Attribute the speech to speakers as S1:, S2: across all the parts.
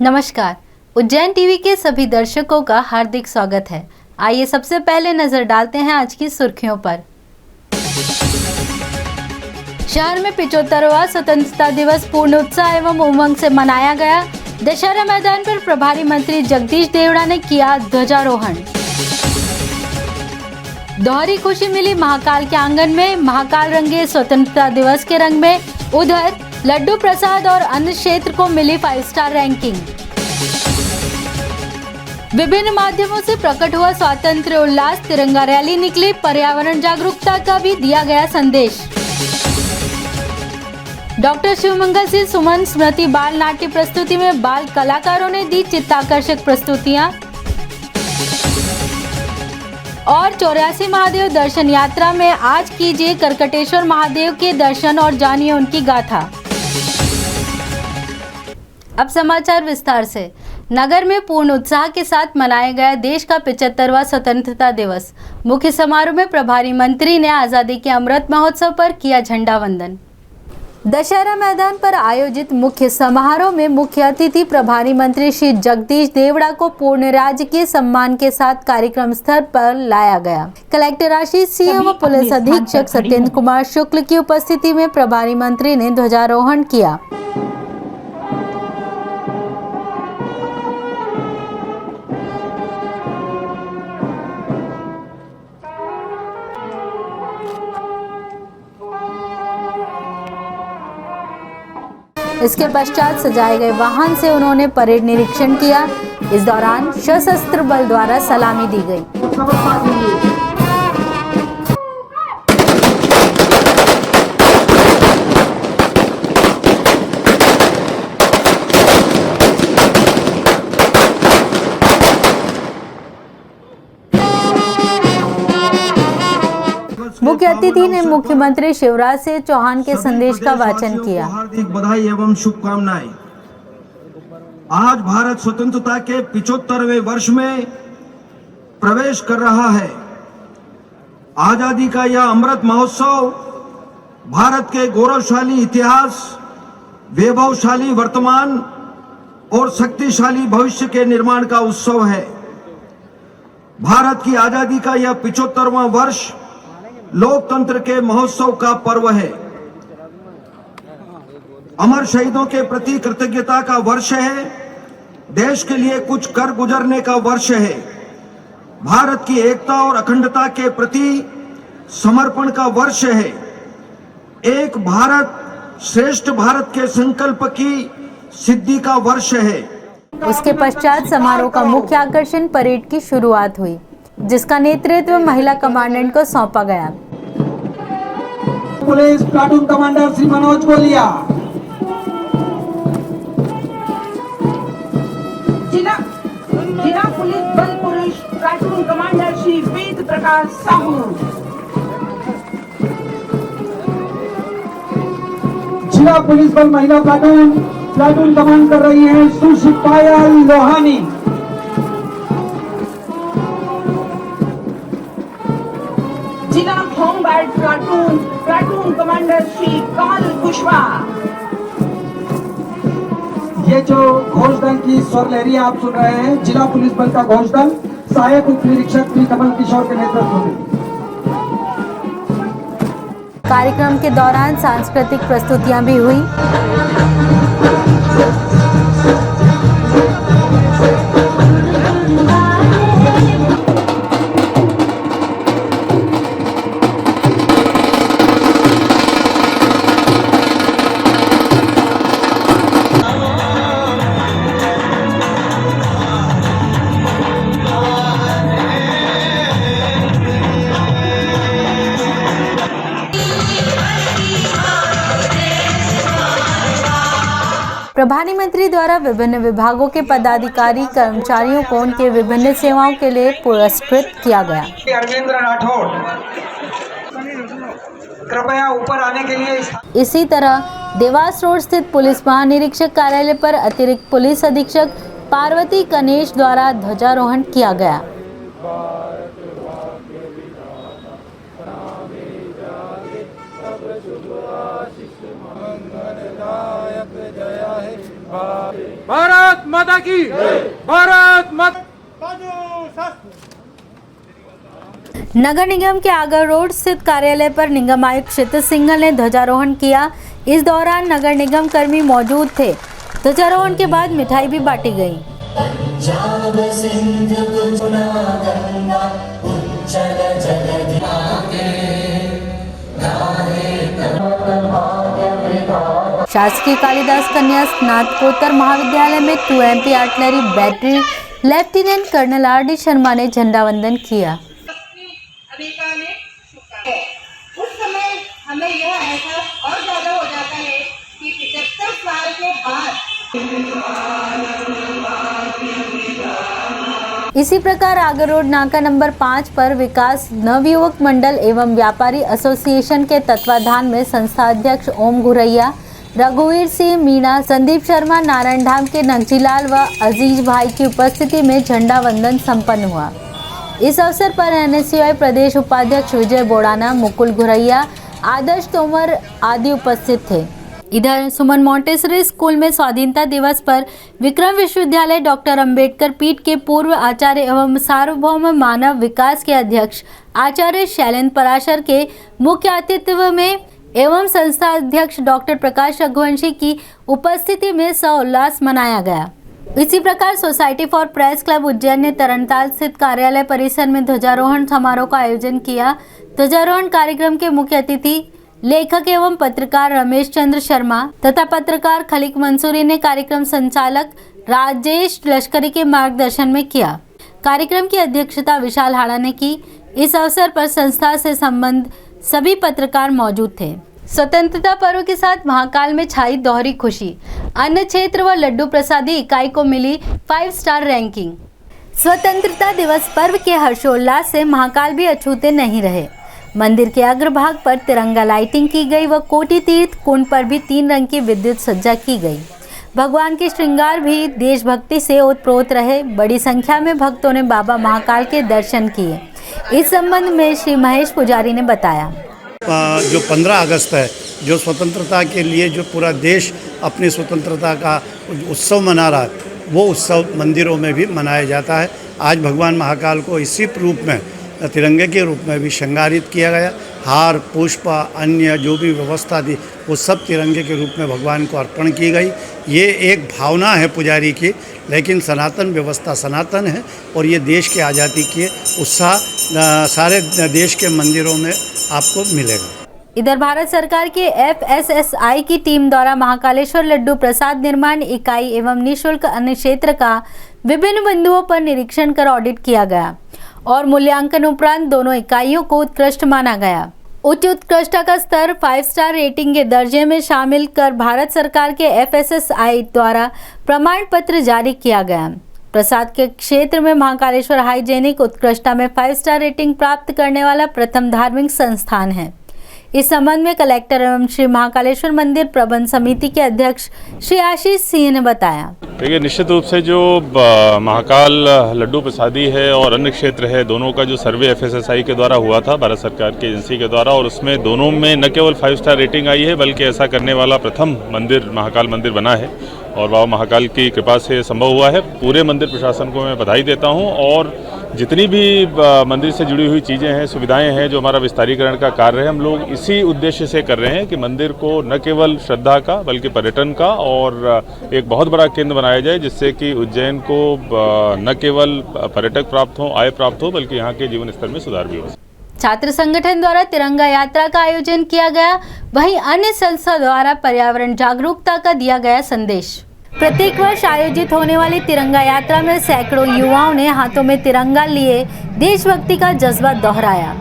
S1: नमस्कार, उज्जैन टीवी के सभी दर्शकों का हार्दिक स्वागत है। आइए सबसे पहले नजर डालते हैं आज की सुर्खियों पर। शहर में 75वां स्वतंत्रता दिवस पूर्ण उत्साह एवं उमंग से मनाया गया। दशहरा मैदान पर प्रभारी मंत्री जगदीश देवड़ा ने किया ध्वजारोहण। दोहरी खुशी मिली महाकाल के आंगन में, महाकाल रंगे स्वतंत्रता दिवस के रंग में। उधर लड्डू प्रसाद और अन्य क्षेत्र को मिली 5 स्टार रैंकिंग। विभिन्न माध्यमों से प्रकट हुआ स्वातंत्र्य उल्लास, तिरंगा रैली निकली, पर्यावरण जागरूकता का भी दिया गया संदेश। डॉक्टर शिवमंगल सिंह सुमन स्मृति बाल नाट्य प्रस्तुति में बाल कलाकारों ने दी चित्ताकर्षक प्रस्तुतियां। और 84 महादेव दर्शन यात्रा में आज कीजिए करकटेश्वर महादेव के दर्शन और जानिए उनकी गाथा। अब समाचार विस्तार से। नगर में पूर्ण उत्साह के साथ मनाया गया देश का 75वां स्वतंत्रता दिवस। मुख्य समारोह में प्रभारी मंत्री ने आजादी के अमृत महोत्सव पर किया झंडा वंदन। दशहरा मैदान पर आयोजित मुख्य समारोह में मुख्य अतिथि प्रभारी मंत्री श्री जगदीश देवड़ा को पूर्ण राजकीय सम्मान के साथ कार्यक्रम स्थल पर लाया गया। कलेक्टर आशीष सिंह व पुलिस अधीक्षक सत्येंद्र कुमार शुक्ल की उपस्थिति में प्रभारी मंत्री ने ध्वजारोहण किया। इसके पश्चात सजाए गए वाहन से उन्होंने परेड निरीक्षण किया। इस दौरान सशस्त्र बल द्वारा सलामी दी गई। मुख्य अतिथि ने मुख्यमंत्री शिवराज सिंह चौहान के संदेश का वाचन किया।
S2: हार्दिक बधाई एवं शुभकामनाएं। आज भारत स्वतंत्रता के 75वें वर्ष में प्रवेश कर रहा है। आजादी का यह अमृत महोत्सव भारत के गौरवशाली इतिहास, वैभवशाली वर्तमान और शक्तिशाली भविष्य के निर्माण का उत्सव है। भारत की आजादी का यह 75वां वर्ष लोकतंत्र के महोत्सव का पर्व है। अमर शहीदों के प्रति कृतज्ञता का वर्ष है। देश के लिए कुछ कर गुजरने का वर्ष है। भारत की एकता और अखंडता के प्रति समर्पण का वर्ष है। एक भारत श्रेष्ठ भारत के संकल्प की सिद्धि का वर्ष है।
S1: उसके पश्चात समारोह का मुख्य आकर्षण परेड की शुरुआत हुई, जिसका नेतृत्व महिला कमांडेंट को सौंपा गया।
S3: Police platoon commander Shri Manoj गोलिया,
S4: जिला पुलिस बल पुरुष प्लाटून कमांडर श्री वेद प्रकाश साहू,
S3: जिला पुलिस बल महिला प्लाटून कमांड कर रही हैं सुश्री पायल लोहानी,
S4: जिला home guard platoon commander Shri Kamal Kushwaha.
S3: ये जो घोषदल की स्वर लहरी आप सुन रहे हैं, जिला पुलिस बल का घोषदल सहायक उप निरीक्षक श्री कमल किशोर के नेतृत्व में।
S1: कार्यक्रम के दौरान सांस्कृतिक प्रस्तुतियां भी हुई। प्रभारी मंत्री द्वारा विभिन्न विभागों के पदाधिकारी कर्मचारियों को उनके विभिन्न सेवाओं के लिए पुरस्कृत किया गया।
S3: अरविंद्र राठौड़ कृपया ऊपर आने के लिए।
S1: इसी तरह देवास रोड स्थित पुलिस महानिरीक्षक कार्यालय पर अतिरिक्त पुलिस अधीक्षक पार्वती कनेश द्वारा ध्वजारोहण किया गया।
S5: भारत माता की भारत माता।
S1: नगर निगम के आगर रोड स्थित कार्यालय पर निगम आयुक्त क्षितिज सिंघल ने ध्वजारोहण किया। इस दौरान नगर निगम कर्मी मौजूद थे। ध्वजारोहण के बाद मिठाई भी बांटी गई। शासकीय कालिदास कन्या स्नातकोत्तर महाविद्यालय में 2MP artillery battery lieutenant colonel RD Sharma ने झंडा वंदन किया।
S6: उस समय हमें यह एहसास और ज्यादा हो जाता है कि 75 साल के बाद।
S1: इसी प्रकार आगर रोड नाका नंबर 5 पर विकास नवयुवक मंडल एवं व्यापारी एसोसिएशन के तत्वाधान में संस्था अध्यक्ष ओम घुरैया, रघुवीर सिंह मीणा, संदीप शर्मा, नारायण धाम के नगजीलाल व अजीज भाई की उपस्थिति में झंडा वंदन संपन्न हुआ। इस अवसर पर NSUI प्रदेश उपाध्यक्ष विजय बोड़ाना, मुकुल घुरैया, आदर्श तोमर आदि उपस्थित थे। इधर सुमन मॉन्टेसरी स्कूल में स्वाधीनता दिवस पर विक्रम विश्वविद्यालय डॉक्टर अंबेडकर पीठ के पूर्व आचार्य एवं सार्वभौम मानव विकास के अध्यक्ष आचार्य शैलेंद्र पराशर के मुख्य अतिथि में एवं संस्था अध्यक्ष डॉक्टर प्रकाश रघुवंशी की उपस्थिति में सउल्लास मनाया गया। इसी प्रकार society for press club Ujjain ने तरनताल स्थित कार्यालय परिसर में ध्वजारोहण समारोह का आयोजन किया। ध्वजारोहण कार्यक्रम के मुख्य अतिथि लेखक एवं पत्रकार रमेश चंद्र शर्मा तथा पत्रकार खलीक मंसूरी ने कार्यक्रम संचालक राजेश लश्करी के मार्गदर्शन में किया। कार्यक्रम की अध्यक्षता विशाल हाड़ा ने की। इस अवसर पर संस्था से संबंध सभी पत्रकार मौजूद थे। स्वतंत्रता पर्व के साथ महाकाल में छाई दोहरी खुशी। अन्न क्षेत्र व लड्डू प्रसादी इकाई को मिली 5 स्टार रैंकिंग। स्वतंत्रता दिवस पर्व के हर्षोल्लास से महाकाल भी अछूते नहीं रहे। मंदिर के अग्रभाग पर तिरंगा लाइटिंग की गई व कोटि तीर्थ कुंड पर भी 3 रंग की विद्युत सज्जा की गई। भगवान के श्रृंगार भी देशभक्ति से ओतप्रोत रहे। बड़ी संख्या में भक्तों ने बाबा महाकाल के दर्शन किए। इस संबंध में श्री महेश पुजारी ने बताया।
S7: जो 15 अगस्त है, जो स्वतंत्रता के लिए जो पूरा देश अपनी स्वतंत्रता का उत्सव मना रहा है, वो उत्सव मंदिरों में भी मनाया जाता है। आज भगवान महाकाल को इसी रूप में तिरंगे के रूप में भी श्रृंगारित किया गया। हार, पुष्प, अन्य जो भी व्यवस्था थी वो सब तिरंगे के रूप में भगवान को अर्पण की गई। ये एक भावना है पुजारी की, लेकिन सनातन व्यवस्था सनातन है और ये देश के आज़ादी के उत्साह सारे देश के मंदिरों में आपको मिलेगा।
S1: इधर भारत सरकार के FSSAI की टीम द्वारा महाकालेश्वर लड्डू प्रसाद निर्माण इकाई एवं निःशुल्क अन्न क्षेत्र का विभिन्न बिंदुओं पर निरीक्षण कर ऑडिट किया गया और मूल्यांकन उपरांत दोनों इकाइयों को उत्कृष्ट माना गया। उच्च उत्कृष्टता का स्तर 5 स्टार रेटिंग के दर्जे में शामिल कर भारत सरकार के FSSAI द्वारा प्रमाण पत्र जारी किया गया। प्रसाद के क्षेत्र में महाकालेश्वर हाइजेनिक उत्कृष्टता में 5 स्टार रेटिंग प्राप्त करने वाला प्रथम धार्मिक संस्थान है। इस संबंध में कलेक्टर एवं श्री महाकालेश्वर मंदिर प्रबंध समिति के अध्यक्ष श्री आशीष सिंह ने बताया।
S8: देखिए, निश्चित रूप से जो महाकाल लड्डू प्रसादी है और अन्य क्षेत्र है, दोनों का जो सर्वे FSSAI के द्वारा हुआ था, भारत सरकार की एजेंसी के द्वारा, और उसमें दोनों में न केवल 5 स्टार रेटिंग आई है बल्कि ऐसा करने वाला प्रथम मंदिर महाकाल मंदिर बना है और बाबा महाकाल की कृपा से संभव हुआ है। पूरे मंदिर प्रशासन को मैं बधाई देता हूँ और जितनी भी मंदिर से जुड़ी हुई चीज़ें हैं, सुविधाएं हैं, जो हमारा विस्तारीकरण का कार्य है, हम लोग इसी उद्देश्य से कर रहे हैं कि मंदिर को न केवल श्रद्धा का बल्कि पर्यटन का और एक बहुत बड़ा केंद्र बनाया जाए, जिससे कि उज्जैन को न केवल पर्यटक प्राप्त हो, आय प्राप्त हो, बल्कि यहाँ के जीवन स्तर में सुधार भी हो।
S1: छात्र संगठन द्वारा तिरंगा यात्रा का आयोजन किया गया। वहीं अन्य संस्था द्वारा पर्यावरण जागरूकता का दिया गया संदेश। प्रत्येक वर्ष आयोजित होने वाली तिरंगा यात्रा में सैकड़ों युवाओं ने हाथों में तिरंगा लिए देशभक्ति का जज्बा दोहराया।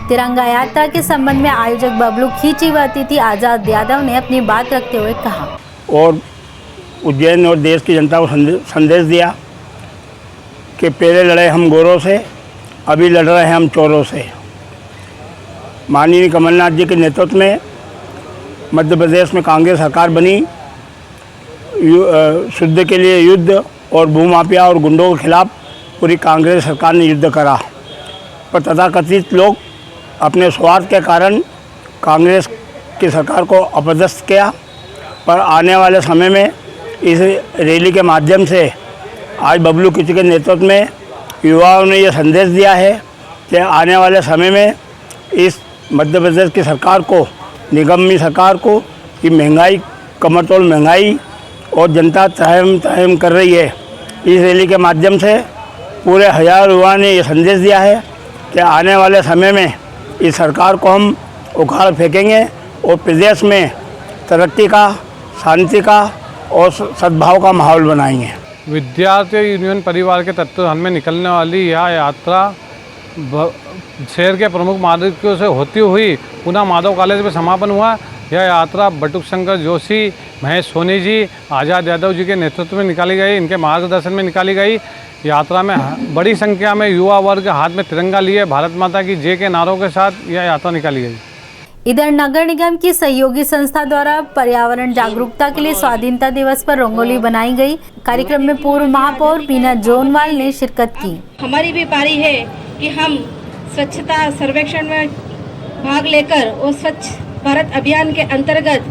S1: तिरंगा यात्रा के संबंध में आयोजक बबलू खींची व अतिथि आजाद यादव ने अपनी बात रखते हुए कहा
S9: और उज्जैन और देश की जनता को संदेश दिया कि पहले लड़े हम गोरों से, अभी लड़ रहे हैं हम चोरों से। माननीय कमलनाथ जी के नेतृत्व में मध्य प्रदेश में कांग्रेस सरकार बनी। शुद्ध के लिए युद्ध और भूमाफिया और गुंडों के खिलाफ पूरी कांग्रेस सरकार ने युद्ध करा, पर तथाकथित लोग अपने स्वार्थ के कारण कांग्रेस की सरकार को अपदस्थ किया। पर आने वाले समय में इस रैली के माध्यम से आज बबलू किचू के नेतृत्व में युवाओं ने यह संदेश दिया है कि आने वाले समय में इस मध्य प्रदेश की सरकार को, निगमी सरकार को, कि महंगाई, कमरतोड़ महंगाई और जनता तहम कर रही है। इस रैली के माध्यम से पूरे हज़ार युवा ने यह संदेश दिया है कि आने वाले समय में इस सरकार को हम उखाड़ फेंकेंगे और प्रदेश में तरक्की का, शांति का और सद्भाव का माहौल बनाएंगे।
S5: विद्यार्थी यूनियन परिवार के तत्वाधान में निकलने वाली यह यात्रा शहर के प्रमुख मार्गों से होती हुई पुनः माधव कॉलेज में समापन हुआ। यह यात्रा बटुक शंकर जोशी, महेश सोनी जी, आज़ाद यादव जी के नेतृत्व में निकाली गई, इनके मार्गदर्शन में निकाली गई। यात्रा में बड़ी संख्या में युवा वर्ग हाथ में तिरंगा लिए भारत माता की जय के नारों के साथ यह यात्रा निकाली गई।
S1: इधर नगर निगम की सहयोगी संस्था द्वारा पर्यावरण जागरूकता के लिए स्वाधीनता दिवस पर रंगोली बनाई गई। कार्यक्रम में पूर्व महापौर बीना जोनवाल ने शिरकत की।
S6: हमारी भी पारी है कि हम स्वच्छता सर्वेक्षण में भाग लेकर और स्वच्छ भारत अभियान के अंतर्गत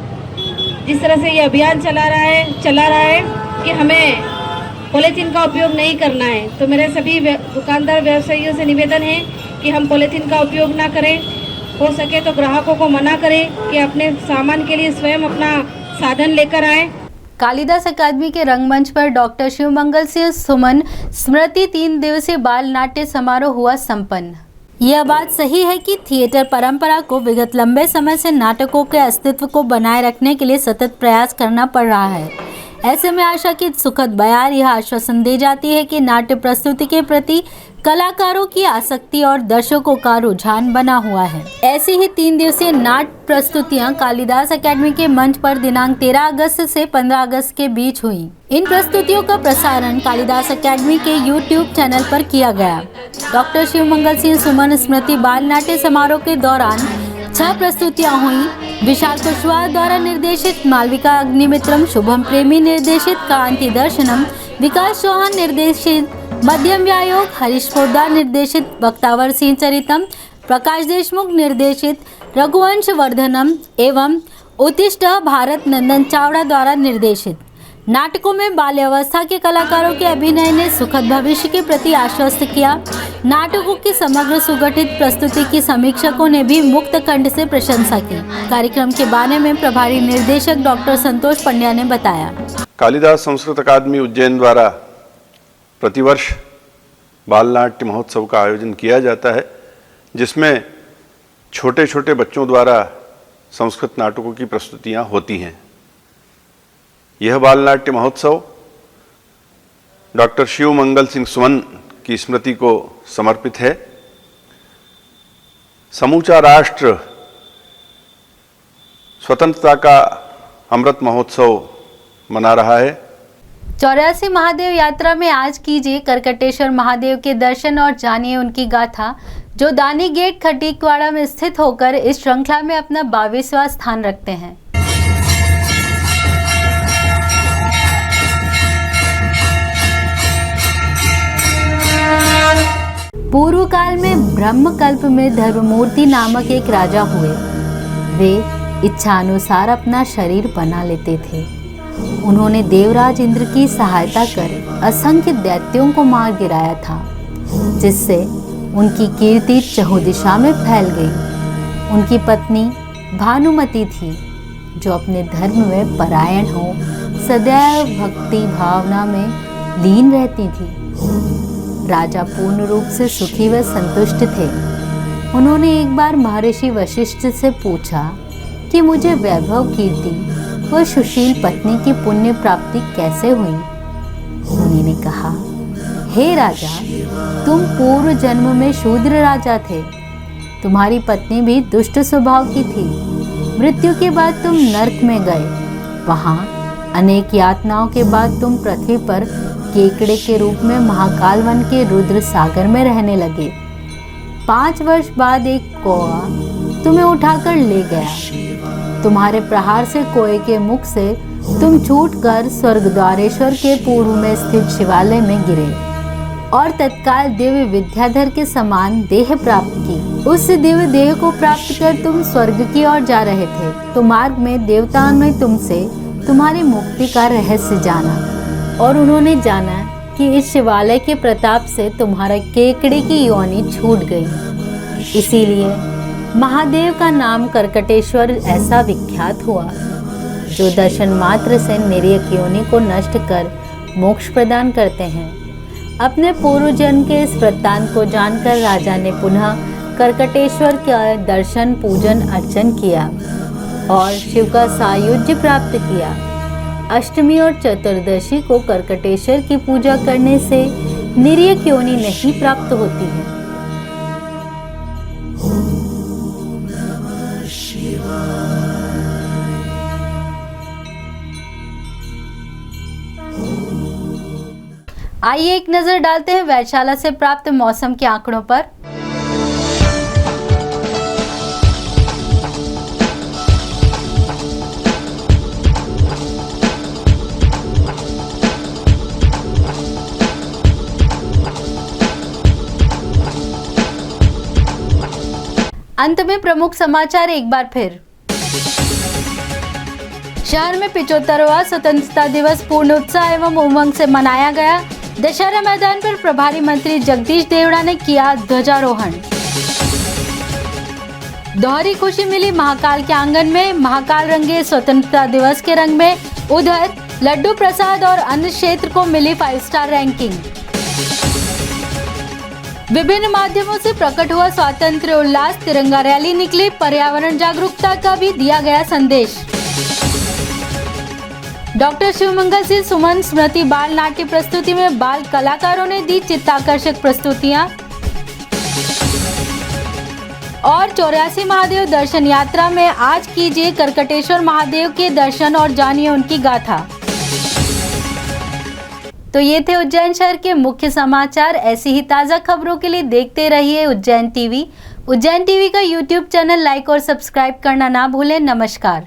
S6: जिस तरह से ये अभियान चला रहा है कि हमें पॉलीथीन का उपयोग नहीं करना है। तो मेरे सभी दुकानदार व्यवसायियों से निवेदन है कि हम पॉलीथीन का उपयोग ना करें, हो सके तो ग्राहकों को मना करें कि अपने सामान के लिए स्वयं अपना साधन लेकर आए।
S1: कालिदास अकादमी के रंगमंच पर डॉक्टर शिवमंगल सिंह सुमन स्मृति 3 दिवसीय बाल नाट्य समारोह हुआ संपन्न। यह बात सही है कि थिएटर परंपरा को विगत लंबे समय से नाटकों के अस्तित्व को बनाए रखने के लिए सतत प्रयास करना पड़ रहा है। ऐसे में आशा की सुखद बयार यह आश्वासन दे जाती है कि नाट्य प्रस्तुति के प्रति कलाकारों की आसक्ति और दर्शकों का रुझान बना हुआ है। ऐसी ही 3 दिवसीय नाट्य प्रस्तुतियां कालिदास अकादमी के मंच पर दिनांक 13 अगस्त से 15 अगस्त के बीच हुई। इन प्रस्तुतियों का प्रसारण कालिदास अकादमी के YouTube चैनल पर किया गया। डॉक्टर शिवमंगल सिंह सुमन स्मृति बाल नाट्य समारोह के दौरान 6 प्रस्तुतियां हुई। विशाल कुशवाहा द्वारा निर्देशित मालविका अग्निमित्रम, शुभम प्रेमी निर्देशित कांति दर्शनम, विकास चौहान निर्देशित मध्यम व्यायोग, हरीश पोद्दार निर्देशित बख्तावर सिंह चरितम, प्रकाश देशमुख निर्देशित रघुवंश वर्धनम एवं उत्तिष्ठ भारत नंदन चावड़ा द्वारा निर्देशित। नाटकों में बाल्यावस्था के कलाकारों के अभिनय ने सुखद भविष्य के प्रति आश्वस्त किया। नाटकों की समग्र सुगठित प्रस्तुति की समीक्षकों ने भी मुक्त कंठ से प्रशंसा की। कार्यक्रम के बारे में प्रभारी निर्देशक डॉक्टर संतोष पंड्या ने बताया।
S10: कालिदास संस्कृत अकादमी उज्जैन द्वारा प्रतिवर्ष बाल नाट्य महोत्सव का आयोजन किया जाता है, जिसमें छोटे छोटे बच्चों द्वारा संस्कृत नाटकों की प्रस्तुतियां होती हैं। यह बाल नाट्य महोत्सव डॉक्टर शिवमंगल सिंह सुमन की स्मृति को समर्पित है। समूचा राष्ट्र स्वतंत्रता का अमृत महोत्सव मना रहा है।
S1: 84 महादेव यात्रा में आज कीजिए करकटेश्वर महादेव के दर्शन और जानिए उनकी गाथा, जो दानी गेट खटीकवाड़ा में स्थित होकर इस श्रृंखला में अपना 22वां स्थान रखते हैं। पूर्व काल में ब्रह्मकल्प में धर्ममूर्ति नामक एक राजा हुए। वे इच्छानुसार अपना शरीर बना लेते थे। उन्होंने देवराज इंद्र की सहायता कर असंख्य दैत्यों को मार गिराया था, जिससे उनकी कीर्ति चहुदिशा में फैल गई। उनकी पत्नी भानुमति थी, जो अपने धर्म में परायण हो सदैव भक्ति भावना में लीन रहती थी। राजा पूर्ण रूप से सुखी व संतुष्ट थे। उन्होंने एक बार महर्षि वशिष्ठ से पूछा कि मुझे वैभव कीर्ति व सुशील पत्नी की पुण्य प्राप्ति कैसे हुई। मुनि ने कहा, हे राजा, तुम पूर्व जन्म में शूद्र राजा थे। तुम्हारी पत्नी भी दुष्ट स्वभाव की थी। मृत्यु के बाद तुम नरक में गए। वहाँ अनेक यातनाओं के बाद तुम पृथ्वी पर केकड़े के रूप में महाकाल वन के रुद्र सागर में रहने लगे। 5 वर्ष बाद एक कौआ तुम्हें उठाकर ले गया। तुम्हारे प्रहार से कोए के मुख से तुम छूटकर स्वर्गद्वारेश्वर के पूर्व में स्थित शिवालय में गिरे और तत्काल दिव्य विद्याधर के समान देह प्राप्त की। उस दिव्य देह को प्राप्त कर तुम स्वर्ग की ओर जा रहे थे तो मार्ग में देवताओं ने तुमसे तुम्हारी मुक्ति का रहस्य जाना और उन्होंने जाना कि इस शिवालय के प्रताप से तुम्हारा केकड़े की योनि छूट गई। इसीलिए महादेव का नाम करकटेश्वर ऐसा विख्यात हुआ, जो दर्शन मात्र से निरीह योनि को नष्ट कर मोक्ष प्रदान करते हैं। अपने पूर्व जन्म के इस वृत्तांत को जानकर राजा ने पुनः करकटेश्वर का दर्शन पूजन अर्चन किया और शिव का सायुज्य प्राप्त किया। अष्टमी और चतुर्दशी को करकटेश्वर की पूजा करने से निरीह योनि नहीं प्राप्त होती है। आइए एक नजर डालते हैं वैधशाला से प्राप्त मौसम के आंकड़ों पर। अंत में प्रमुख समाचार एक बार फिर। शहर में 75वां स्वतंत्रता दिवस पूर्ण उत्साह एवं उमंग से मनाया गया। दशहरा मैदान पर प्रभारी मंत्री जगदीश देवड़ा ने किया ध्वजारोहण। दोहरी खुशी मिली महाकाल के आंगन में, महाकाल रंगे स्वतंत्रता दिवस के रंग में। उधर लड्डू प्रसाद और अन्य क्षेत्र को मिली 5 स्टार रैंकिंग। विभिन्न माध्यमों से प्रकट हुआ स्वातंत्र्य उल्लास, तिरंगा रैली निकली, पर्यावरण जागरूकता का भी दिया गया संदेश। डॉक्टर शिवमंगल सिंह सुमन स्मृति बाल नाट्य प्रस्तुति में बाल कलाकारों ने दी चित्ताकर्षक प्रस्तुतियां और 84 महादेव दर्शन यात्रा में आज कीजिए करकटेश्वर महादेव के दर्शन और जानिए उनकी गाथा। तो ये थे उज्जैन शहर के मुख्य समाचार। ऐसी ही ताज़ा खबरों के लिए देखते रहिए उज्जैन टीवी। उज्जैन टीवी का यूट्यूब चैनल लाइक और सब्सक्राइब करना ना भूलें। नमस्कार।